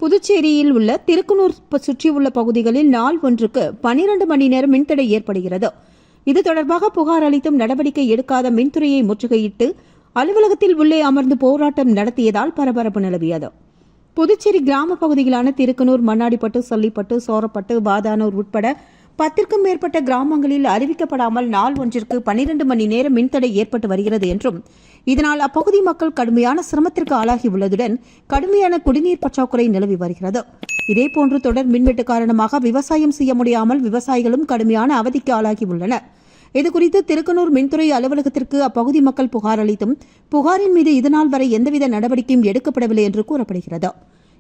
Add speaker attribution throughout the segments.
Speaker 1: புதுச்சேரியில் உள்ள திருக்குனூர் சுற்றியுள்ள பகுதிகளில் நாள் ஒன்றுக்கு 12 மணி நேரம் மின்தடை ஏற்படுகிறது. இது தொடர்பாக புகார் அளித்தும் நடவடிக்கை எடுக்காத மின்துறையை முற்றுகையிட்டு அலுவலகத்தில் உள்ளே அமர்ந்து போராட்டம் நடத்தியதால் பரபரப்பு நிலவியது. புதுச்சேரி கிராம பகுதிகளான திருக்குனூர், மண்ணாடிப்பட்டு, சொல்லிப்பட்டு, சோரப்பட்டு, வாதானூர் உட்பட 10க்கும் மேற்பட்ட கிராமங்களில் அறிவிக்கப்படாமல் நாள் ஒன்றிற்கு 12 மணி நேரம் மின்தடை ஏற்பட்டு வருகிறது என்றும், இதனால் அப்பகுதி மக்கள் கடுமையான சிரமத்திற்கு ஆளாகியுள்ளதுடன் கடுமையான குடிநீர் பற்றாக்குறை நிலவி வருகிறது. இதேபோன்று தொடர் மின்வெட்டு காரணமாக விவசாயம் செய்ய முடியாமல் விவசாயிகளும் கடுமையான அவதிக்கு ஆளாகியுள்ளனர். இதுகுறித்து திருக்குனூர் மின்துறை அலுவலகத்திற்கு அப்பகுதி மக்கள் புகார் அளித்தும் புகாரின் மீது இதுநாள் வரை எந்தவித நடவடிக்கையும் எடுக்கப்படவில்லை என்று கூறப்படுகிறது.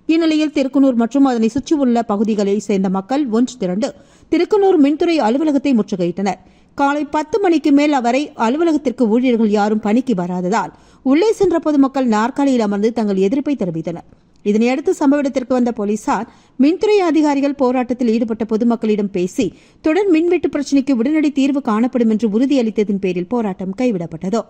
Speaker 1: இந்நிலையில் திருக்குனூர் மற்றும் அதனை சுற்றியுள்ள பகுதிகளைச் சேர்ந்த மக்கள் ஒன்று திரண்டு திருக்குனூர் மின்துறை அலுவலகத்தை முற்றுகையிட்டனர். காலை 10 மணிக்கு மேல் வரை அலுவலகத்திற்கு ஊழியர்கள் யாரும் பணிக்கு வராததால் உள்ளே சென்ற பொதுமக்கள் நாற்காலியில் அமர்ந்து தங்கள் எதிர்ப்பை தெரிவித்தனர். இதனையடுத்து சம்பவ இடத்திற்கு வந்த போலீசார், மின்துறை அதிகாரிகள் போராட்டத்தில் ஈடுபட்ட பொதுமக்களிடம் பேசி தொடர் மின்வெட்டு பிரச்சினைக்கு உடனடி தீர்வு காணப்படும் என்று உறுதியளித்ததன் பேரில் போராட்டம் கைவிடப்பட்டது.